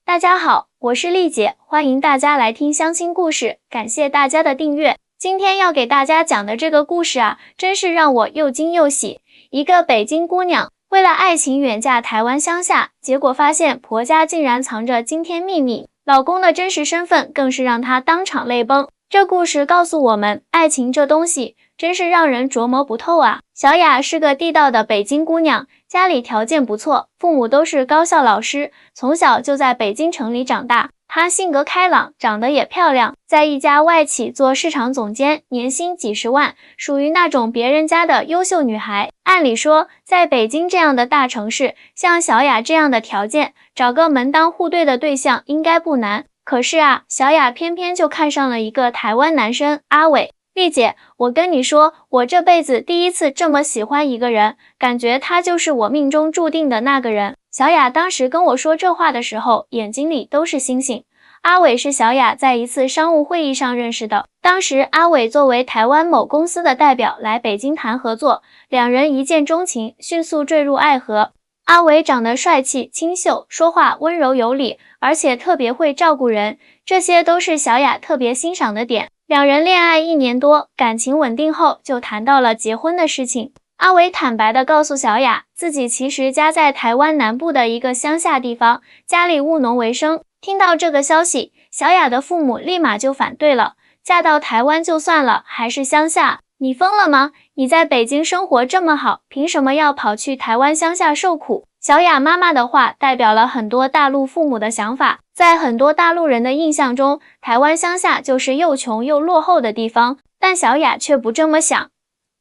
大家好，我是丽姐，欢迎大家来听相亲故事，感谢大家的订阅。今天要给大家讲的这个故事啊，真是让我又惊又喜。一个北京姑娘为了爱情远嫁台湾乡下，结果发现婆家竟然藏着惊天秘密，老公的真实身份更是让她当场泪崩。这故事告诉我们，爱情这东西真是让人琢磨不透啊。小雅是个地道的北京姑娘，家里条件不错，父母都是高校老师，从小就在北京城里长大。她性格开朗，长得也漂亮，在一家外企做市场总监，年薪几十万，属于那种别人家的优秀女孩。按理说，在北京这样的大城市，像小雅这样的条件，找个门当户对的对象应该不难。可是啊，小雅偏偏就看上了一个台湾男生阿伟。丽姐，我跟你说，我这辈子第一次这么喜欢一个人，感觉他就是我命中注定的那个人。小雅当时跟我说这话的时候，眼睛里都是星星。阿伟是小雅在一次商务会议上认识的，当时阿伟作为台湾某公司的代表来北京谈合作，两人一见钟情，迅速坠入爱河。阿伟长得帅气清秀，说话温柔有礼，而且特别会照顾人，这些都是小雅特别欣赏的点。两人恋爱1年多，感情稳定后就谈到了结婚的事情。阿伟坦白地告诉小雅，自己其实家在台湾南部的一个乡下地方，家里务农为生。听到这个消息，小雅的父母立马就反对了，嫁到台湾就算了，还是乡下，你疯了吗？你在北京生活这么好，凭什么要跑去台湾乡下受苦？小雅妈妈的话代表了很多大陆父母的想法，在很多大陆人的印象中，台湾乡下就是又穷又落后的地方，但小雅却不这么想。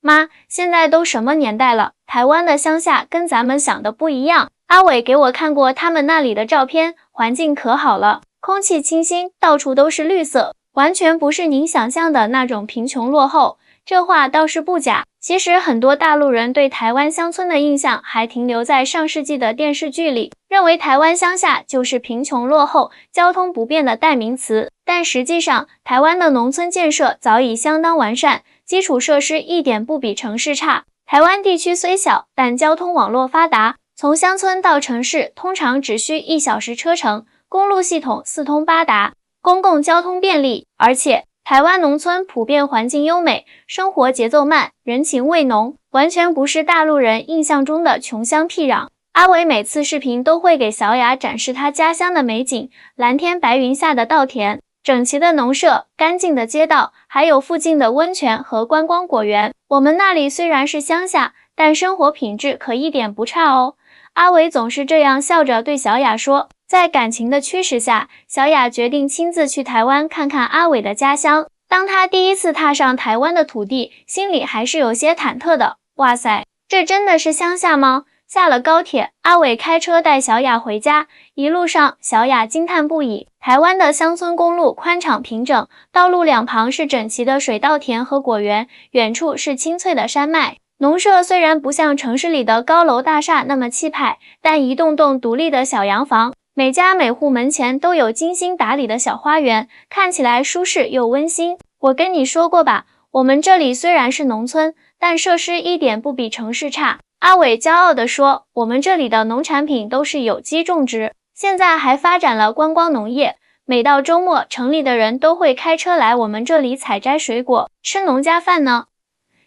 妈，现在都什么年代了，台湾的乡下跟咱们想的不一样。阿伟给我看过他们那里的照片，环境可好了，空气清新，到处都是绿色，完全不是您想象的那种贫穷落后。这话倒是不假，其实很多大陆人对台湾乡村的印象还停留在上世纪的电视剧里，认为台湾乡下就是贫穷落后、交通不便的代名词。但实际上，台湾的农村建设早已相当完善，基础设施一点不比城市差。台湾地区虽小，但交通网络发达，从乡村到城市通常只需1小时车程，公路系统四通八达，公共交通便利，而且台湾农村普遍环境优美，生活节奏慢，人情味浓，完全不是大陆人印象中的穷乡僻壤。阿伟每次视频都会给小雅展示他家乡的美景，蓝天白云下的稻田，整齐的农舍，干净的街道，还有附近的温泉和观光果园。我们那里虽然是乡下，但生活品质可一点不差哦。阿伟总是这样笑着对小雅说。在感情的驱使下，小雅决定亲自去台湾看看阿伟的家乡。当她第一次踏上台湾的土地，心里还是有些忐忑的。哇塞，这真的是乡下吗？下了高铁，阿伟开车带小雅回家，一路上小雅惊叹不已。台湾的乡村公路宽敞平整，道路两旁是整齐的水稻田和果园，远处是青翠的山脉。农舍虽然不像城市里的高楼大厦那么气派，但一栋栋独立的小洋房，每家每户门前都有精心打理的小花园，看起来舒适又温馨。我跟你说过吧，我们这里虽然是农村，但设施一点不比城市差。阿伟骄傲地说，我们这里的农产品都是有机种植，现在还发展了观光农业。每到周末，城里的人都会开车来我们这里采摘水果，吃农家饭呢。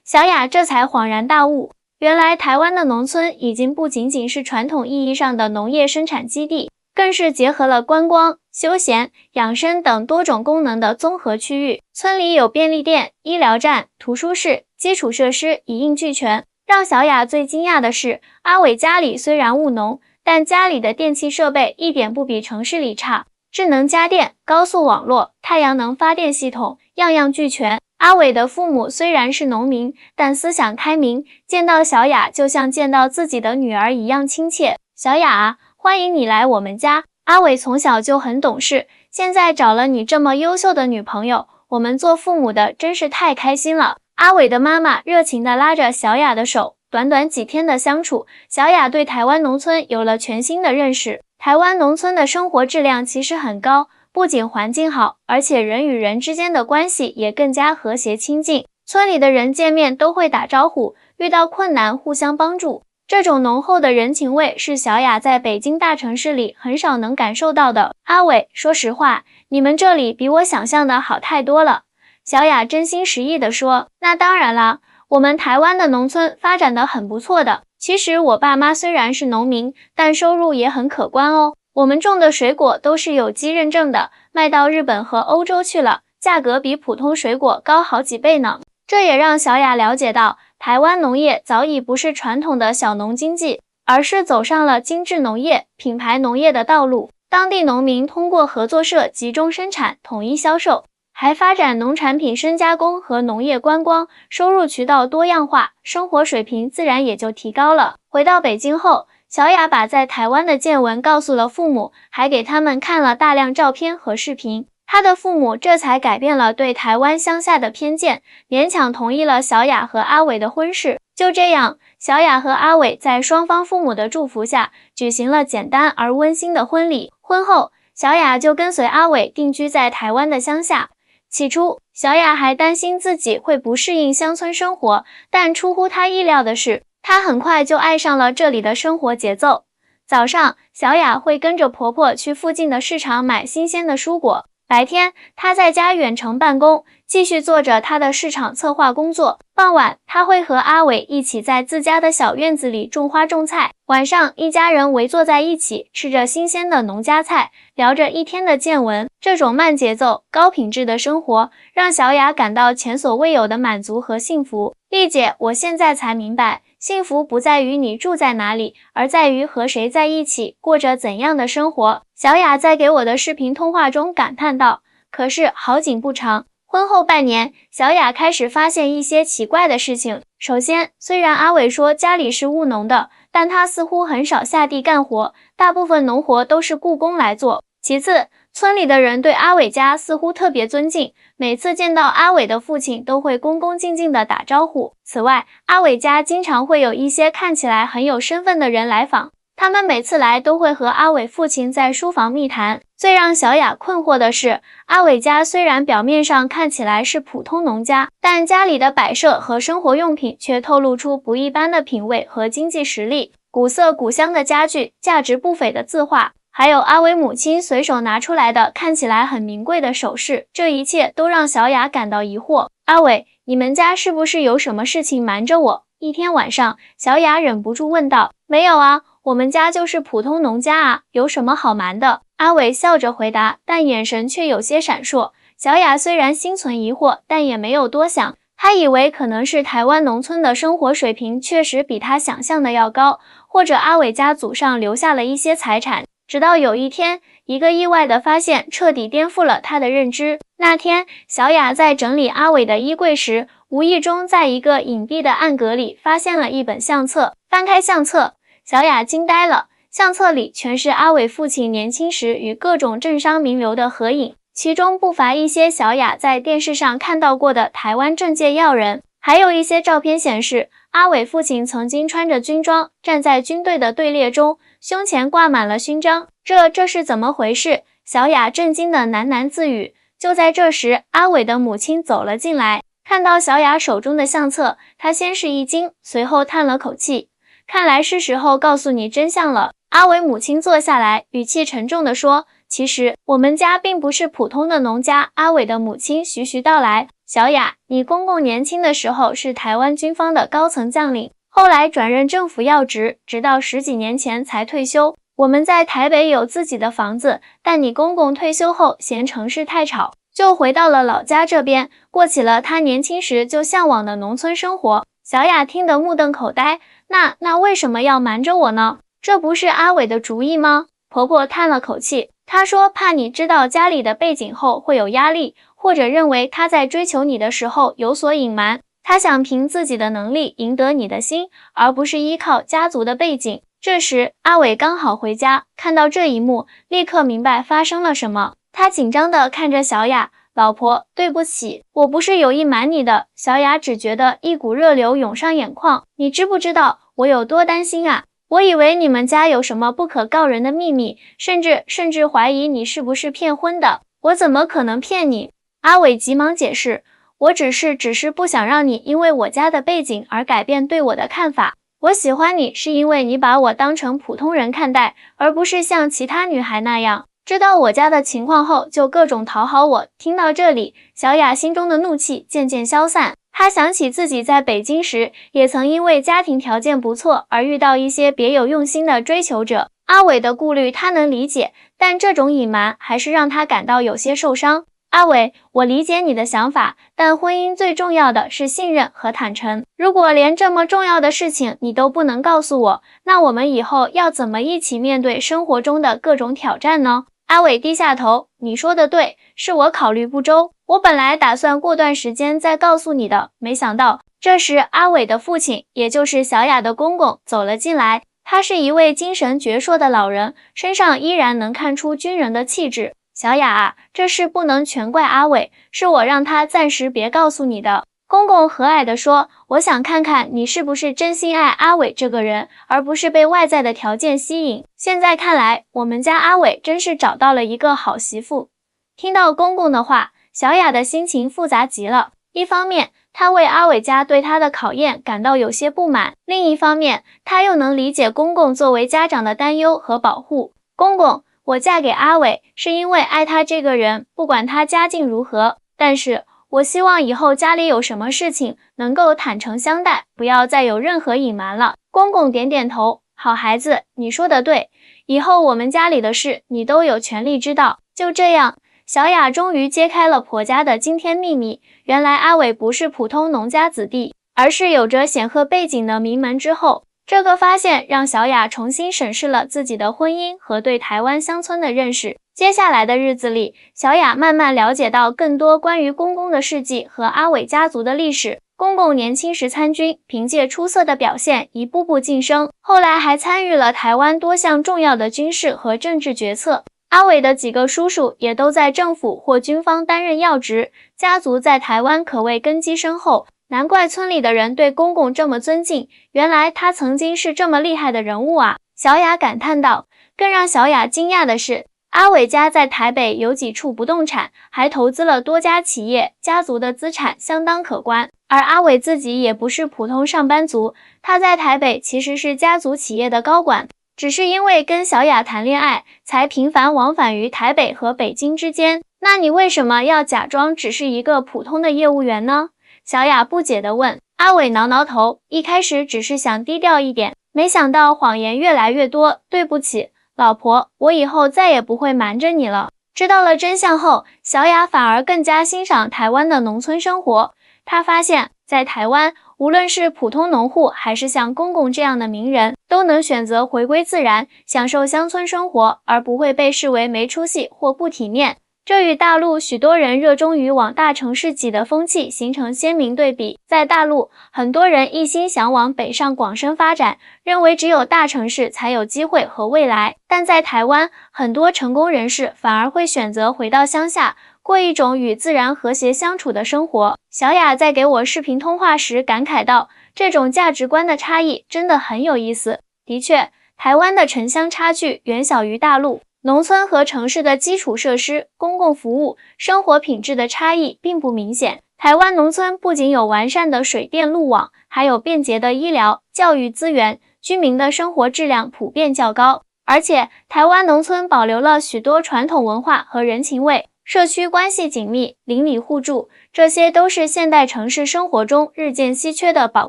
小雅这才恍然大悟，原来台湾的农村已经不仅仅是传统意义上的农业生产基地，更是结合了观光、休闲、养生等多种功能的综合区域。村里有便利店、医疗站、图书室，基础设施一应俱全。让小雅最惊讶的是，阿伟家里虽然务农，但家里的电器设备一点不比城市里差，智能家电、高速网络、太阳能发电系统，样样俱全。阿伟的父母虽然是农民，但思想开明，见到小雅就像见到自己的女儿一样亲切。小雅啊，欢迎你来我们家。阿伟从小就很懂事，现在找了你这么优秀的女朋友，我们做父母的真是太开心了。阿伟的妈妈热情地拉着小雅的手，短短几天的相处，小雅对台湾农村有了全新的认识。台湾农村的生活质量其实很高，不仅环境好，而且人与人之间的关系也更加和谐亲近。村里的人见面都会打招呼，遇到困难互相帮助。这种浓厚的人情味是小雅在北京大城市里很少能感受到的。阿伟，说实话，你们这里比我想象的好太多了。小雅真心实意地说，那当然啦，我们台湾的农村发展得很不错的。其实我爸妈虽然是农民，但收入也很可观哦。我们种的水果都是有机认证的，卖到日本和欧洲去了，价格比普通水果高好几倍呢。这也让小雅了解到，台湾农业早已不是传统的小农经济，而是走上了精致农业、品牌农业的道路。当地农民通过合作社集中生产、统一销售，还发展农产品深加工和农业观光，收入渠道多样化，生活水平自然也就提高了。回到北京后，小雅把在台湾的见闻告诉了父母，还给他们看了大量照片和视频。他的父母这才改变了对台湾乡下的偏见，勉强同意了小雅和阿伟的婚事。就这样，小雅和阿伟在双方父母的祝福下，举行了简单而温馨的婚礼。婚后，小雅就跟随阿伟定居在台湾的乡下。起初，小雅还担心自己会不适应乡村生活，但出乎她意料的是，她很快就爱上了这里的生活节奏。早上，小雅会跟着婆婆去附近的市场买新鲜的蔬果。白天，她在家远程办公，继续做着她的市场策划工作。傍晚，她会和阿伟一起在自家的小院子里种花种菜。晚上，一家人围坐在一起，吃着新鲜的农家菜，聊着一天的见闻。这种慢节奏、高品质的生活，让小雅感到前所未有的满足和幸福。丽姐，我现在才明白，幸福不在于你住在哪里，而在于和谁在一起，过着怎样的生活。小雅在给我的视频通话中感叹道。可是好景不长，婚后半年，小雅开始发现一些奇怪的事情。首先，虽然阿伟说家里是务农的，但他似乎很少下地干活，大部分农活都是雇工来做。其次，村里的人对阿伟家似乎特别尊敬，每次见到阿伟的父亲都会恭恭敬敬地打招呼。此外，阿伟家经常会有一些看起来很有身份的人来访，他们每次来都会和阿伟父亲在书房密谈。最让小雅困惑的是，阿伟家虽然表面上看起来是普通农家，但家里的摆设和生活用品却透露出不一般的品味和经济实力。古色古香的家具，价值不菲的字画，还有阿伟母亲随手拿出来的看起来很名贵的首饰，这一切都让小雅感到疑惑。阿伟，你们家是不是有什么事情瞒着我？一天晚上，小雅忍不住问道。没有啊，我们家就是普通农家啊，有什么好瞒的？阿伟笑着回答，但眼神却有些闪烁。小雅虽然心存疑惑，但也没有多想。她以为可能是台湾农村的生活水平确实比她想象的要高，或者阿伟家祖上留下了一些财产。直到有一天，一个意外的发现彻底颠覆了她的认知。那天，小雅在整理阿伟的衣柜时，无意中在一个隐蔽的暗格里发现了一本相册。翻开相册，小雅惊呆了。相册里全是阿伟父亲年轻时与各种政商名流的合影，其中不乏一些小雅在电视上看到过的台湾政界要人，还有一些照片显示，阿伟父亲曾经穿着军装，站在军队的队列中，胸前挂满了勋章。这是怎么回事？小雅震惊的喃喃自语。就在这时，阿伟的母亲走了进来，看到小雅手中的相册，她先是一惊，随后叹了口气。看来是时候告诉你真相了。阿伟母亲坐下来，语气沉重地说，其实我们家并不是普通的农家。阿伟的母亲徐徐道来，小雅，你公公年轻的时候是台湾军方的高层将领，后来转任政府要职，直到10几年前才退休。我们在台北有自己的房子，但你公公退休后嫌城市太吵，就回到了老家这边，过起了他年轻时就向往的农村生活。小雅听得目瞪口呆，那为什么要瞒着我呢？这不是阿伟的主意吗？婆婆叹了口气，她说怕你知道家里的背景后会有压力，或者认为他在追求你的时候有所隐瞒。她想凭自己的能力赢得你的心，而不是依靠家族的背景。这时，阿伟刚好回家，看到这一幕，立刻明白发生了什么。他紧张地看着小雅，老婆，对不起，我不是有意瞒你的。小雅只觉得一股热流涌上眼眶，你知不知道我有多担心啊？我以为你们家有什么不可告人的秘密，甚至怀疑你是不是骗婚的。我怎么可能骗你？阿伟急忙解释，我只是不想让你因为我家的背景而改变对我的看法。我喜欢你是因为你把我当成普通人看待，而不是像其他女孩那样，知道我家的情况后就各种讨好我。听到这里，小雅心中的怒气渐渐消散。她想起自己在北京时，也曾因为家庭条件不错而遇到一些别有用心的追求者。阿伟的顾虑她能理解，但这种隐瞒还是让她感到有些受伤。阿伟，我理解你的想法，但婚姻最重要的是信任和坦诚。如果连这么重要的事情你都不能告诉我，那我们以后要怎么一起面对生活中的各种挑战呢？阿伟低下头，你说的对，是我考虑不周。我本来打算过段时间再告诉你的，没想到。这时，阿伟的父亲，也就是小雅的公公，走了进来。他是一位精神矍铄的老人，身上依然能看出军人的气质。小雅啊，这事不能全怪阿伟，是我让他暂时别告诉你的。公公和蔼地说，我想看看你是不是真心爱阿伟这个人，而不是被外在的条件吸引。现在看来，我们家阿伟真是找到了一个好媳妇。听到公公的话，小雅的心情复杂极了。一方面，她为阿伟家对她的考验感到有些不满，另一方面，她又能理解公公作为家长的担忧和保护。公公，我嫁给阿伟是因为爱他这个人，不管他家境如何，但是我希望以后家里有什么事情能够坦诚相待，不要再有任何隐瞒了。公公点点头，好孩子，你说的对，以后我们家里的事你都有权利知道。就这样，小雅终于揭开了婆家的惊天秘密，原来阿伟不是普通农家子弟，而是有着显赫背景的名门之后。这个发现让小雅重新审视了自己的婚姻和对台湾乡村的认识。接下来的日子里，小雅慢慢了解到更多关于公公的事迹和阿伟家族的历史。公公年轻时参军，凭借出色的表现一步步晋升，后来还参与了台湾多项重要的军事和政治决策。阿伟的几个叔叔也都在政府或军方担任要职，家族在台湾可谓根基深厚。难怪村里的人对公公这么尊敬，原来他曾经是这么厉害的人物啊！小雅感叹道。更让小雅惊讶的是，阿伟家在台北有几处不动产，还投资了多家企业，家族的资产相当可观。而阿伟自己也不是普通上班族，他在台北其实是家族企业的高管，只是因为跟小雅谈恋爱，才频繁往返于台北和北京之间。那你为什么要假装只是一个普通的业务员呢？小雅不解地问。阿伟挠挠头，一开始只是想低调一点，没想到谎言越来越多。对不起，老婆，我以后再也不会瞒着你了。知道了真相后，小雅反而更加欣赏台湾的农村生活。她发现，在台湾，无论是普通农户，还是像公公这样的名人，都能选择回归自然，享受乡村生活，而不会被视为没出息或不体面。这与大陆许多人热衷于往大城市挤的风气形成鲜明对比。在大陆，很多人一心想往北上广深发展，认为只有大城市才有机会和未来。但在台湾，很多成功人士反而会选择回到乡下，过一种与自然和谐相处的生活。小雅在给我视频通话时感慨道，这种价值观的差异真的很有意思。的确，台湾的城乡差距远小于大陆。农村和城市的基础设施、公共服务、生活品质的差异并不明显。台湾农村不仅有完善的水电路网，还有便捷的医疗、教育资源，居民的生活质量普遍较高。而且，台湾农村保留了许多传统文化和人情味，社区关系紧密，邻里互助，这些都是现代城市生活中日渐稀缺的宝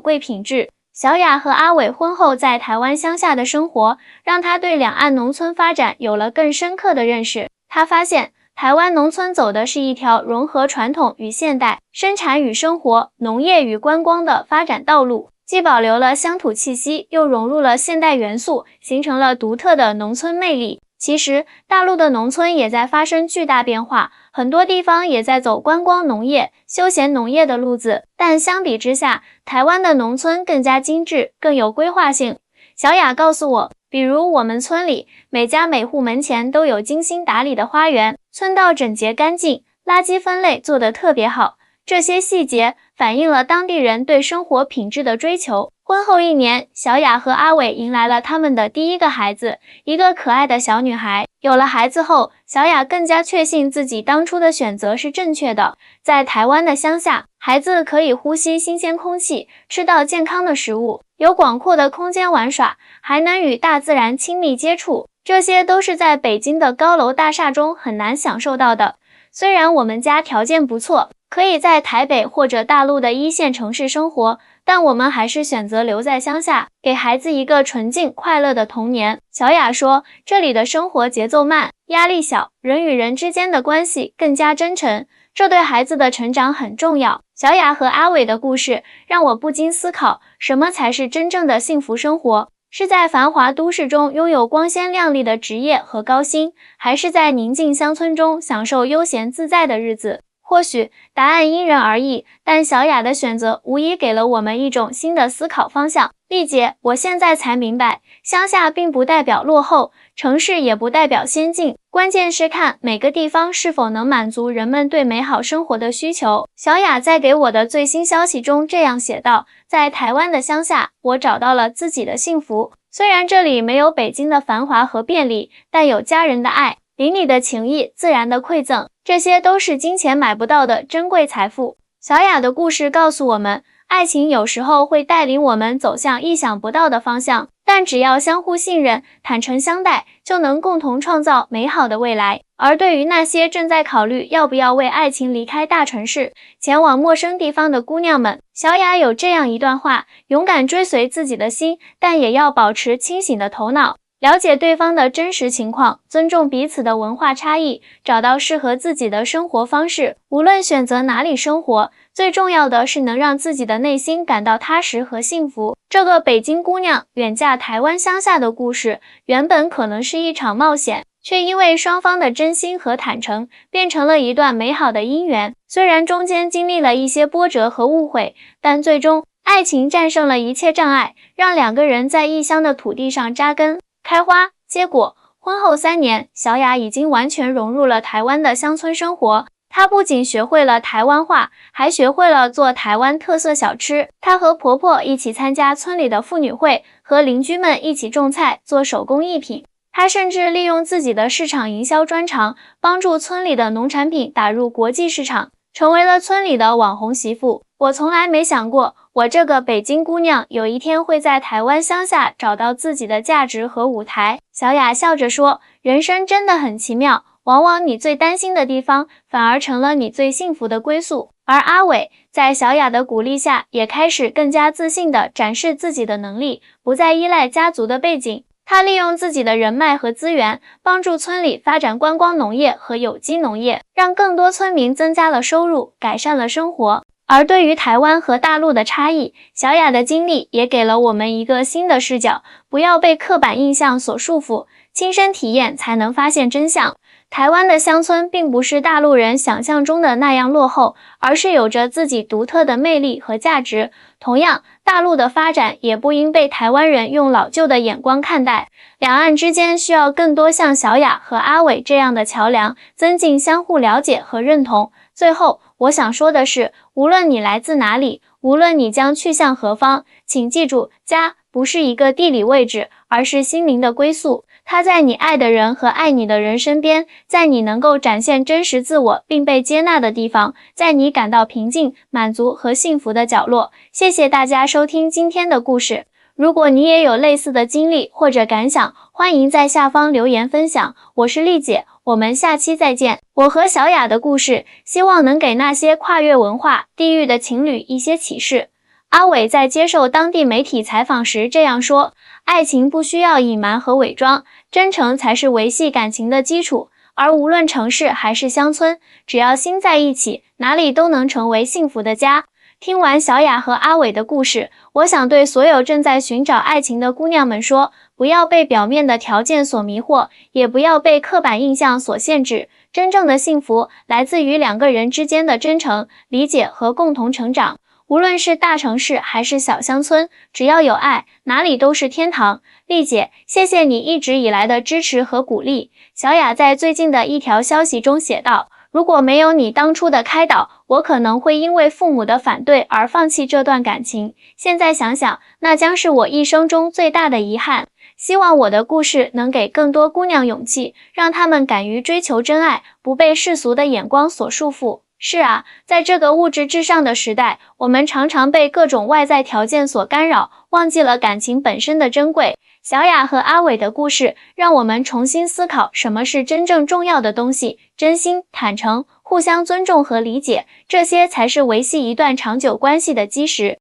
贵品质。小雅和阿伟婚后在台湾乡下的生活，让她对两岸农村发展有了更深刻的认识。她发现，台湾农村走的是一条融合传统与现代、生产与生活、农业与观光的发展道路，既保留了乡土气息，又融入了现代元素，形成了独特的农村魅力。其实，大陆的农村也在发生巨大变化，很多地方也在走观光农业、休闲农业的路子，但相比之下，台湾的农村更加精致，更有规划性。小雅告诉我，比如我们村里，每家每户门前都有精心打理的花园，村道整洁干净，垃圾分类做得特别好。这些细节反映了当地人对生活品质的追求。婚后1年，小雅和阿伟迎来了他们的第一个孩子，一个可爱的小女孩。有了孩子后，小雅更加确信自己当初的选择是正确的。在台湾的乡下，孩子可以呼吸新鲜空气，吃到健康的食物，有广阔的空间玩耍，还能与大自然亲密接触，这些都是在北京的高楼大厦中很难享受到的。虽然我们家条件不错，可以在台北或者大陆的一线城市生活，但我们还是选择留在乡下，给孩子一个纯净快乐的童年。小雅说，这里的生活节奏慢，压力小，人与人之间的关系更加真诚，这对孩子的成长很重要。小雅和阿伟的故事让我不禁思考，什么才是真正的幸福生活？是在繁华都市中拥有光鲜亮丽的职业和高薪，还是在宁静乡村中享受悠闲自在的日子？或许答案因人而异，但小雅的选择无疑给了我们一种新的思考方向。丽姐，我现在才明白，乡下并不代表落后，城市也不代表先进，关键是看每个地方是否能满足人们对美好生活的需求。小雅在给我的最新消息中这样写道，在台湾的乡下，我找到了自己的幸福。虽然这里没有北京的繁华和便利，但有家人的爱、邻里的情谊、自然的馈赠，这些都是金钱买不到的珍贵财富。小雅的故事告诉我们，爱情有时候会带领我们走向意想不到的方向，但只要相互信任、坦诚相待，就能共同创造美好的未来。而对于那些正在考虑要不要为爱情离开大城市，前往陌生地方的姑娘们，小雅有这样一段话：勇敢追随自己的心，但也要保持清醒的头脑，了解对方的真实情况，尊重彼此的文化差异，找到适合自己的生活方式。无论选择哪里生活，最重要的是能让自己的内心感到踏实和幸福。这个北京姑娘远嫁台湾乡下的故事，原本可能是一场冒险，却因为双方的真心和坦诚，变成了一段美好的姻缘。虽然中间经历了一些波折和误会，但最终爱情战胜了一切障碍，让两个人在异乡的土地上扎根开花结果。婚后3年，小雅已经完全融入了台湾的乡村生活。她不仅学会了台湾话，还学会了做台湾特色小吃。她和婆婆一起参加村里的妇女会，和邻居们一起种菜，做手工艺品。她甚至利用自己的市场营销专长，帮助村里的农产品打入国际市场，成为了村里的网红媳妇。我从来没想过，我这个北京姑娘有一天会在台湾乡下找到自己的价值和舞台。小雅笑着说，人生真的很奇妙，往往你最担心的地方，反而成了你最幸福的归宿。而阿伟在小雅的鼓励下，也开始更加自信地展示自己的能力，不再依赖家族的背景。他利用自己的人脉和资源，帮助村里发展观光农业和有机农业，让更多村民增加了收入，改善了生活。而对于台湾和大陆的差异，小雅的经历也给了我们一个新的视角，不要被刻板印象所束缚，亲身体验才能发现真相。台湾的乡村并不是大陆人想象中的那样落后，而是有着自己独特的魅力和价值。同样，大陆的发展也不应被台湾人用老旧的眼光看待。两岸之间需要更多像小雅和阿伟这样的桥梁，增进相互了解和认同。最后，我想说的是，无论你来自哪里，无论你将去向何方，请记住，家不是一个地理位置，而是心灵的归宿。它在你爱的人和爱你的人身边，在你能够展现真实自我并被接纳的地方，在你感到平静、满足和幸福的角落。谢谢大家收听今天的故事。如果你也有类似的经历或者感想，欢迎在下方留言分享。我是丽姐，我们下期再见。我和小雅的故事，希望能给那些跨越文化、地域的情侣一些启示。阿伟在接受当地媒体采访时这样说，爱情不需要隐瞒和伪装，真诚才是维系感情的基础。而无论城市还是乡村，只要心在一起，哪里都能成为幸福的家。听完小雅和阿伟的故事，我想对所有正在寻找爱情的姑娘们说，不要被表面的条件所迷惑，也不要被刻板印象所限制。真正的幸福来自于两个人之间的真诚、理解和共同成长。无论是大城市还是小乡村，只要有爱，哪里都是天堂。丽姐，谢谢你一直以来的支持和鼓励。小雅在最近的一条消息中写道，如果没有你当初的开导，我可能会因为父母的反对而放弃这段感情。现在想想，那将是我一生中最大的遗憾。希望我的故事能给更多姑娘勇气，让她们敢于追求真爱，不被世俗的眼光所束缚。是啊，在这个物质至上的时代，我们常常被各种外在条件所干扰，忘记了感情本身的珍贵。小雅和阿伟的故事，让我们重新思考什么是真正重要的东西，真心、坦诚、互相尊重和理解，这些才是维系一段长久关系的基石。